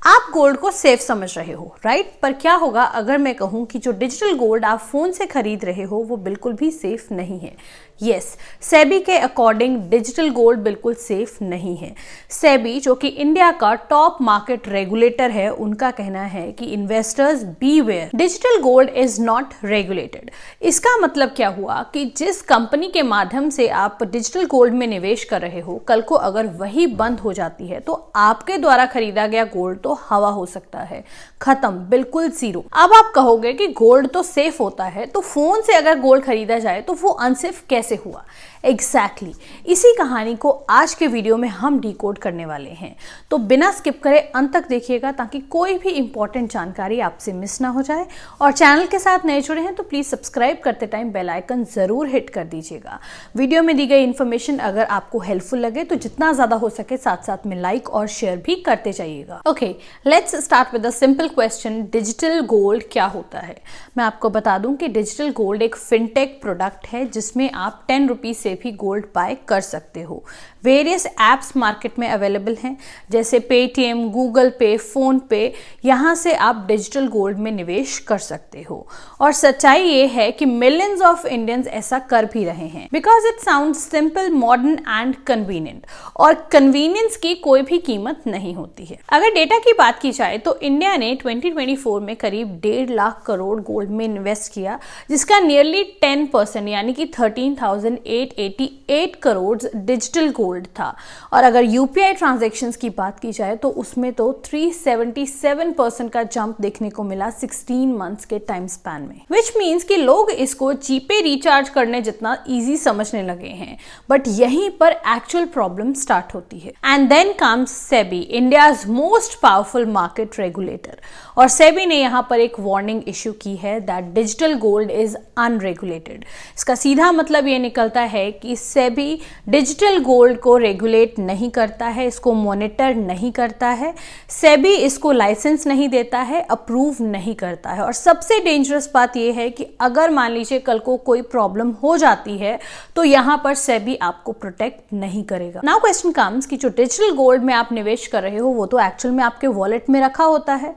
आप गोल्ड को सेफ समझ रहे हो, राइट? पर क्या होगा अगर मैं कहूं कि जो डिजिटल गोल्ड आप फोन से खरीद रहे हो वो बिल्कुल भी सेफ नहीं है। यस, सेबी के अकॉर्डिंग डिजिटल गोल्ड बिल्कुल सेफ नहीं है। सेबी जो कि इंडिया का टॉप मार्केट रेगुलेटर है, उनका कहना है कि investors beware, digital gold is not regulated. इसका मतलब क्या हुआ कि जिस कंपनी के माध्यम से आप डिजिटल गोल्ड में निवेश कर रहे हो, कल को अगर वही बंद हो जाती है तो आपके द्वारा खरीदा गया गोल्ड तो हवा हो सकता है, खत्म, बिल्कुल जीरो। अब आप कहोगे कि गोल्ड तो सेफ होता है, तो फोन से अगर गोल्ड खरीदा जाए तो वो अनसेफ कैसे हुआ? एग्जैक्टली इसी कहानी को आज के वीडियो में हम डिकोड करने वाले हैं, तो बिना स्किप करे अंत तक देखिएगा ताकि कोई भी इंपॉर्टेंट जानकारी आपसे मिस ना हो जाए। और चैनल के साथ नए जुड़े हैं तो प्लीज सब्सक्राइब करते टाइम बेल आइकन जरूर हिट कर दीजिएगा। वीडियो में दी गई इन्फॉर्मेशन अगर आपको हेल्पफुल लगे तो जितना ज्यादा हो सके साथ साथ में लाइक और शेयर भी करते जाइएगा। Okay, let's start with the simple question, digital gold क्या होता है? मैं आपको बता दूं कि डिजिटल गोल्ड एक फिनटेक प्रोडक्ट है जिसमें आप 10 रुपीज से भी गोल्ड बाय कर सकते हो। वेरियस एप्स मार्केट में अवेलेबल हैं जैसे पेटीएम, गूगल पे, फोन पे, यहां से आप डिजिटल गोल्ड में निवेश कर सकते हो। और सच्चाई ये है कि मिलियंस ऑफ इंडियंस ऐसा कर भी रहे हैं because it sounds simple, modern and convenient. और कन्वीनियंस की कोई भी कीमत नहीं होती है। अगर डेटा की बात की जाए तो इंडिया ने 2024 में करीब 1.5 लाख करोड़ गोल्ड में इन्वेस्ट किया, जिसका नियरली 10% यानी कि 13,888 करोड़ डिजिटल गोल्ड था। और अगर यूपीआई ट्रांजैक्शंस की बात की जाए तो उसमें तो 377% का जंप देखने को मिला 16 मंथ्स के टाइम स्पैन में, विच मीन्स कि लोग इसको जीपे रिचार्ज करने जितना इजी समझने लगे हैं। बट यहीं पर एक्चुअल प्रॉब्लम स्टार्ट होती है। And then comes SEBI, India's most powerful market regulator. और सेबी ने यहां पर एक वार्निंग इश्यू की है that digital gold is unregulated. इसका सीधा मतलब ये निकलता है कि सेबी डिजिटल गोल्ड को रेगुलेट नहीं करता है, इसको मॉनिटर नहीं करता है, सेबी इसको लाइसेंस नहीं देता है, अप्रूव नहीं करता है। और सबसे डेंजरस बात यह है कि अगर मान लीजिए कल को कोई प्रॉब्लम हो जाती है तो यहां पर सेबी आपको प्रोटेक्ट नहीं करेगा। नाउ क्वेश्चन कम्स कि जो डिजिटल गोल्ड में आप निवेश कर रहे हो वो तो एक्चुअल में आपके वॉलेट में रखा होता है।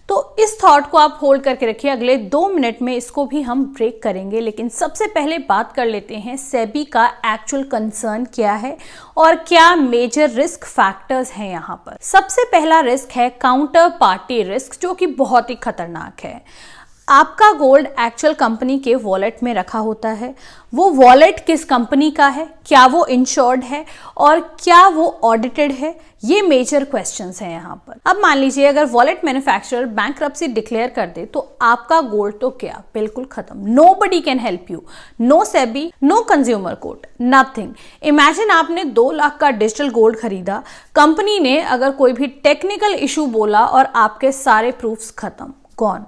तो इस थॉट को आप होल्ड करके रखिए, अगले 2 मिनट में इसको भी हम ब्रेक करेंगे। लेकिन सबसे पहले बात कर लेते हैं सेबी का एक्चुअल कंसर्न क्या है और क्या मेजर रिस्क फैक्टर्स हैं यहाँ पर। सबसे पहला रिस्क है काउंटर पार्टी रिस्क, जो कि बहुत ही खतरनाक है। आपका गोल्ड एक्चुअल कंपनी के वॉलेट में रखा होता है। वो वॉलेट किस कंपनी का है, क्या वो इंश्योर्ड है और क्या वो ऑडिटेड है, ये मेजर क्वेश्चंस हैं यहाँ पर। अब मान लीजिए अगर वॉलेट मैन्युफैक्चरर बैंकरप्सी डिक्लेयर कर दे तो आपका गोल्ड तो क्या, बिल्कुल खत्म। Nobody can help you, no SEBI, no consumer court, nothing. Imagine आपने 2 लाख का डिजिटल गोल्ड खरीदा, कंपनी ने अगर कोई भी टेक्निकल इशू बोला और आपके सारे प्रूफ्स खत्म, गॉन।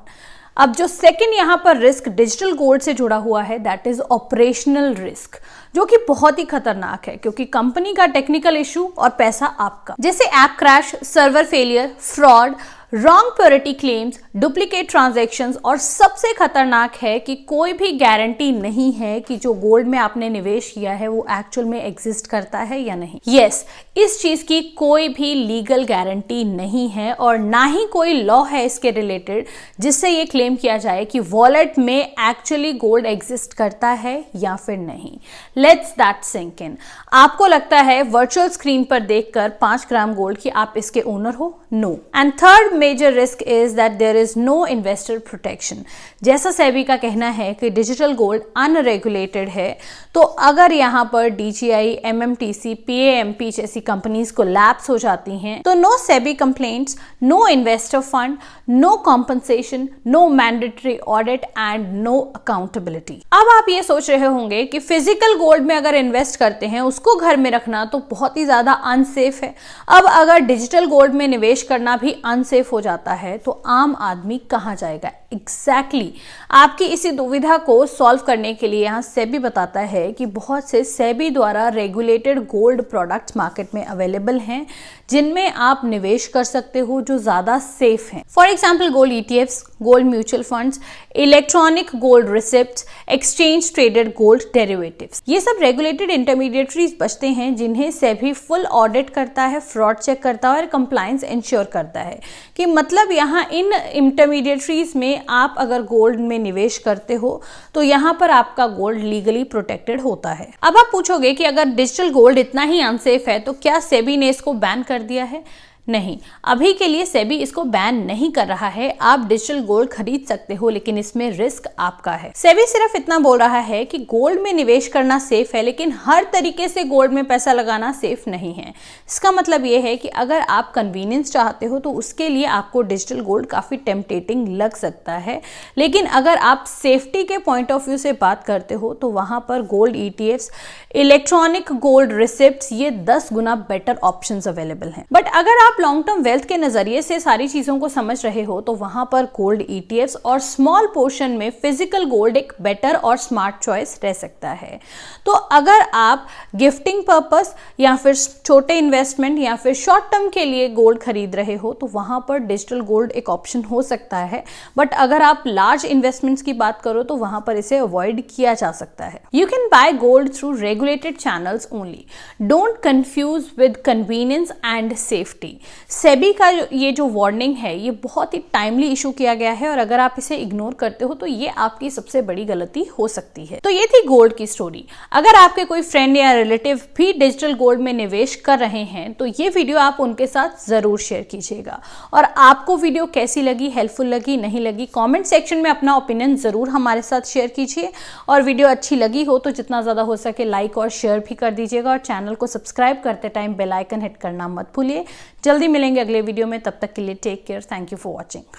अब जो सेकंड यहां पर रिस्क डिजिटल गोल्ड से जुड़ा हुआ है दैट इज ऑपरेशनल रिस्क, जो कि बहुत ही खतरनाक है क्योंकि कंपनी का टेक्निकल इशू और पैसा आपका, जैसे app crash, server failure, fraud, wrong purity claims, duplicate transactions. और सबसे खतरनाक है कि कोई भी गारंटी नहीं है कि जो गोल्ड में आपने निवेश किया है वो एक्चुअल में एग्जिस्ट करता है या नहीं। यस, इस चीज की कोई भी लीगल गारंटी नहीं है और ना ही कोई लॉ है इसके रिलेटेड जिससे ये क्लेम किया जाए कि वॉलेट में एक्चुअली गोल्ड एग्जिस्ट करता है या फिर नहीं। Let's that sink in. आपको लगता है वर्चुअल स्क्रीन पर देखकर 5 ग्राम गोल्ड की आप इसके ओनर हो? No. And third major risk is that there is no investor protection. जैसा सेबी का कहना है कि डिजिटल गोल्ड अनरेगुलेटेड है, तो अगर यहां पर डीजीआई, एमएमटीसी, पीएएमपी जैसी कंपनीज को लैप्स हो जाती हैं तो no SEBI complaints, no investor fund, no compensation, no mandatory audit and no accountability. अब आप ये सोच रहे होंगे कि फिजिकल गोल्ड में अगर इन्वेस्ट करते हैं उसको घर में रखना तो बहुत ही ज्यादा अनसेफ है। अब अगर डिजिटल गोल्ड में निवेश करना भी अनसेफ हो जाता है तो आम आदमी कहां जाएगा? एग्जैक्टली आपकी इसी दुविधा को सॉल्व करने के लिए यहाँ सेबी बताता है कि बहुत से सेबी द्वारा रेगुलेटेड गोल्ड प्रोडक्ट्स मार्केट में अवेलेबल हैं जिनमें आप निवेश कर सकते हो जो ज्यादा सेफ हैं। For example gold ETFs, gold mutual funds, electronic gold receipts, exchange traded gold derivatives. ये सब रेगुलेटेड इंटरमीडिएटरीज बचते हैं जिन्हें सेबी फुल ऑडिट करता है, फ्रॉड चेक करता है और कंप्लायंस इंश्योर करता है कि मतलब यहाँ इन इंटरमीडिएटरीज में आप अगर गोल्ड में निवेश करते हो तो यहाँ पर आपका गोल्ड लीगली प्रोटेक्टेड होता है। अब आप पूछोगे कि अगर डिजिटल गोल्ड इतना ही अनसेफ है तो क्या सेबी ने इसको बैन कर दिया है? नहीं, अभी के लिए सेबी इसको बैन नहीं कर रहा है। आप डिजिटल गोल्ड खरीद सकते हो, लेकिन इसमें रिस्क आपका है। सेबी सिर्फ इतना बोल रहा है कि गोल्ड में निवेश करना सेफ है, लेकिन हर तरीके से गोल्ड में पैसा लगाना सेफ नहीं है। इसका मतलब ये है कि अगर आप कन्वीनियंस चाहते हो तो उसके लिए आपको डिजिटल गोल्ड काफी टेम्पटेटिंग लग सकता है, लेकिन अगर आप सेफ्टी के पॉइंट ऑफ व्यू से बात करते हो तो वहां पर gold ETFs, electronic gold receipts, ये 10 गुना बेटर ऑप्शंस अवेलेबल हैं। बट अगर आप लॉन्ग टर्म वेल्थ के नजरिए से सारी चीजों को समझ रहे हो तो वहां पर गोल्ड ETFs और स्मॉल पोर्शन में फिजिकल गोल्ड एक बेटर और स्मार्ट चॉइस रह सकता है। तो अगर आप गिफ्टिंग पर्पस या फिर छोटे इन्वेस्टमेंट या फिर शॉर्ट टर्म के लिए गोल्ड खरीद रहे हो तो वहां पर डिजिटल गोल्ड एक ऑप्शन हो सकता है। बट अगर आप लार्ज इन्वेस्टमेंट्स की बात करो तो वहां पर इसे अवॉइड किया जा सकता है। You can by gold through regulated channels only. Don't confuse with convenience and safety. SEBI का ये जो वार्निंग है ये बहुत ही टाइमली इशू किया गया है, और अगर आप इसे इग्नोर करते हो तो ये आपकी सबसे बड़ी गलती हो सकती है। तो ये थी गोल्ड की स्टोरी। अगर आपके कोई फ्रेंड या रिलेटिव भी डिजिटल गोल्ड में निवेश कर रहे हैं तो ये वीडियो आप उनके साथ जरूर शेयर कीजिएगा। और आपको वीडियो कैसी लगी, हेल्पफुल लगी, नहीं लगी, कमेंट सेक्शन में अपना ओपिनियन जरूर हमारे साथ शेयर कीजिए। और वीडियो अच्छी लगी हो तो जितना ज्यादा हो सके लाइक और शेयर भी कर दीजिएगा, और चैनल को सब्सक्राइब करते टाइम बेल आइकन हिट करना मत भूलिए। जल्दी मिलेंगे अगले वीडियो में, तब तक के लिए take care. Thank you for watching.